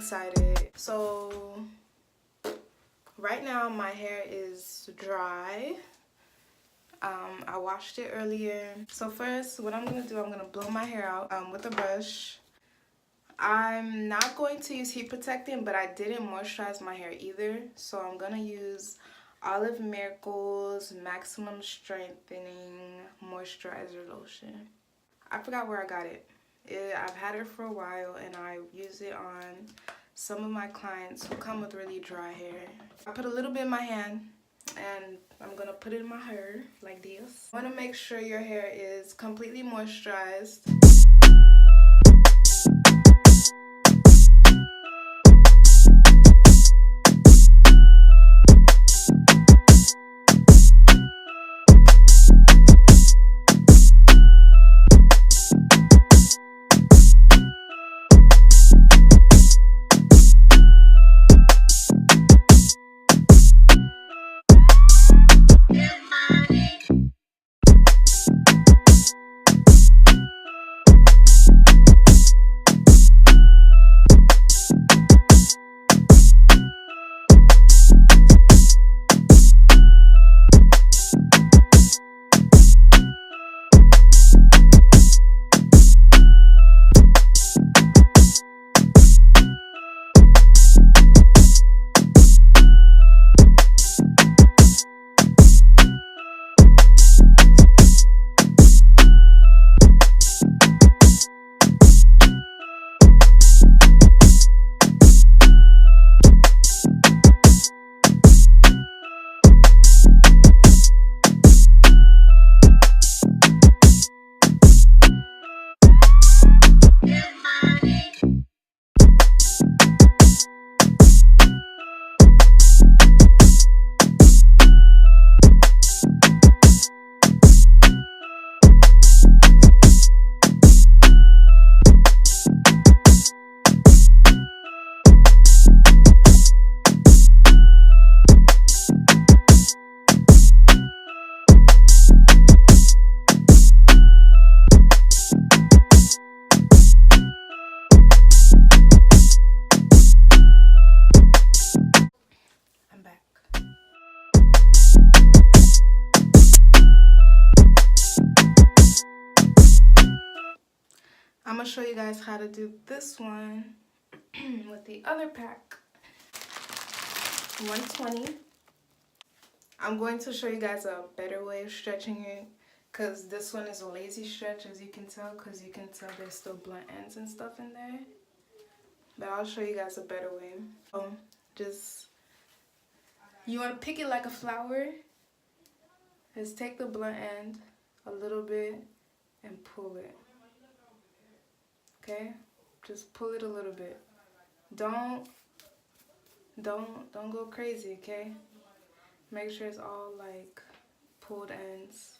excited. So right now my hair is dry. I washed it earlier. So first, what I'm gonna do, I'm gonna blow my hair out with a brush. I'm not going to use heat protectant, but I didn't moisturize my hair either. So I'm gonna use Olive Miracle's Maximum Strengthening Moisturizer Lotion. I forgot where I got it. I've had it for a while and I use it on some of my clients who come with really dry hair. I put a little bit in my hand and I'm gonna put it in my hair like this. I wanna make sure your hair is completely moisturized. I'm gonna show you guys how to do this one with the other pack. 120. I'm going to show you guys a better way of stretching it because this one is a lazy stretch, as you can tell, because you can tell there's still blunt ends and stuff in there. But I'll show you guys a better way. You want to pick it like a flower. Just take the blunt end a little bit and pull it. Okay? Just pull it a little bit. Don't go crazy, okay? Make sure it's all like pulled ends.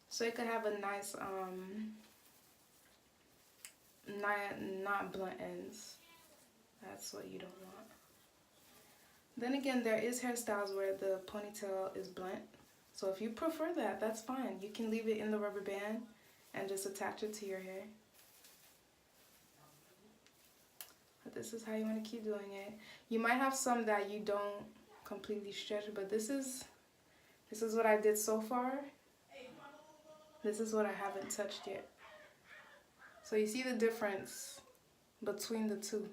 So it could have a nice not blunt ends. That's what you don't want. Then again, there is hairstyles where the ponytail is blunt. So if you prefer that, that's fine. You can leave it in the rubber band and just attach it to your hair. But this is how you want to keep doing it. You might have some that you don't completely stretch, but this is what I did so far. This is what I haven't touched yet. So you see the difference between the two.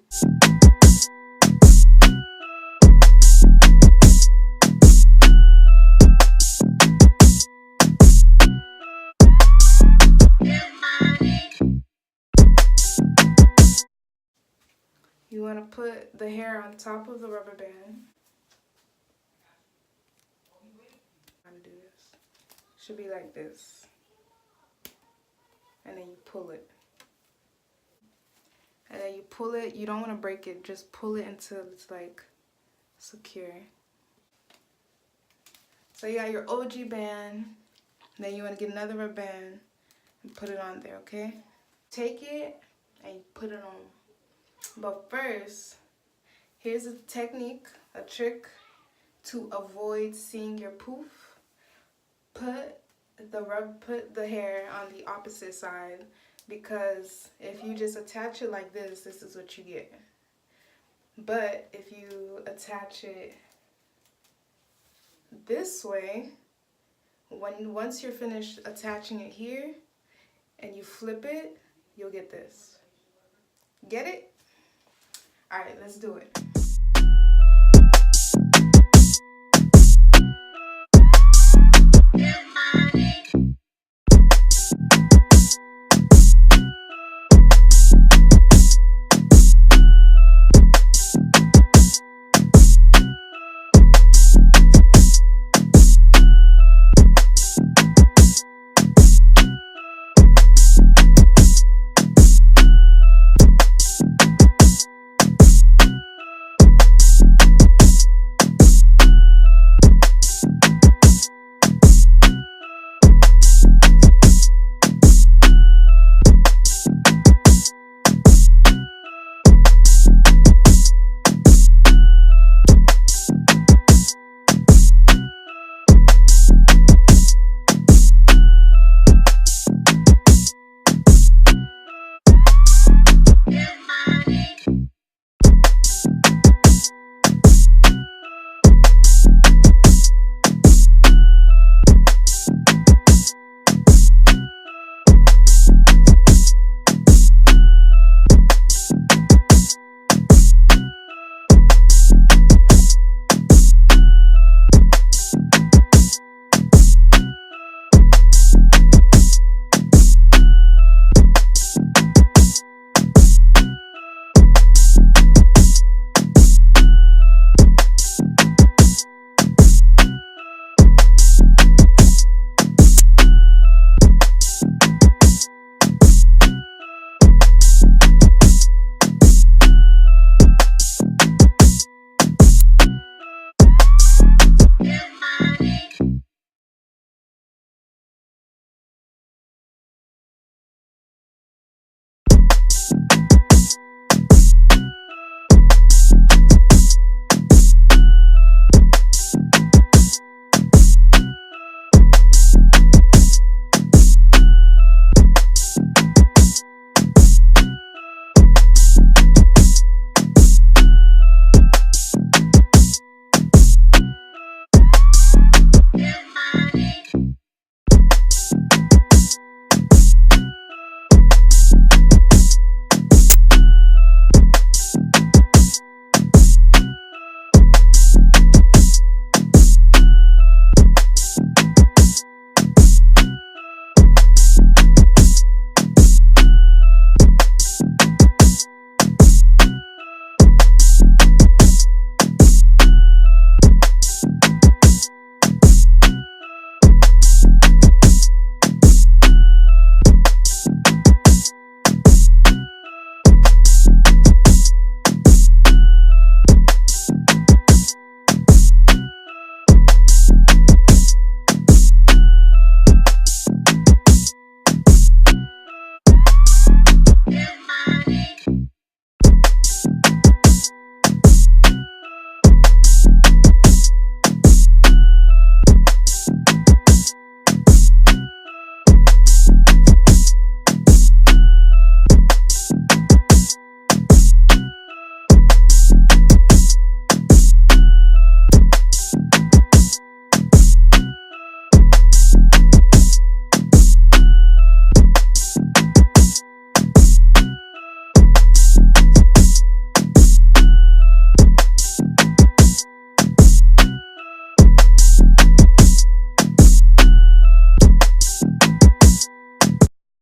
You want to put the hair on top of the rubber band. How to do this? Should be like this. And then you pull it. And then you pull it. You don't want to break it. Just pull it until it's like secure. So you got your OG band. Then you want to get another rubber band and put it on there, okay? Take it and you put it on. But first, here's a technique, a trick to avoid seeing your poof. Put the hair on the opposite side, because if you just attach it like this, this is what you get. But if you attach it this way, once you're finished attaching it here and you flip it, you'll get this. Get it? All right, let's do it.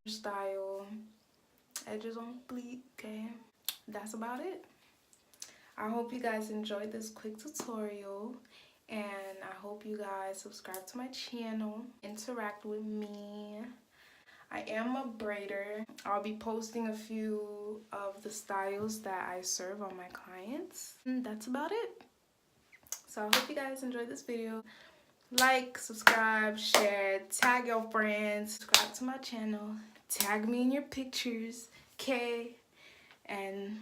Style, edges on bleak. Okay, that's about it. I hope you guys enjoyed this quick tutorial, and I hope you guys subscribe to my channel, interact with me. I am a braider. I'll be posting a few of the styles that I serve on my clients, and that's about it. So I hope you guys enjoyed this video. Like, subscribe, share, tag your friends, subscribe to my channel, tag me in your pictures, okay? And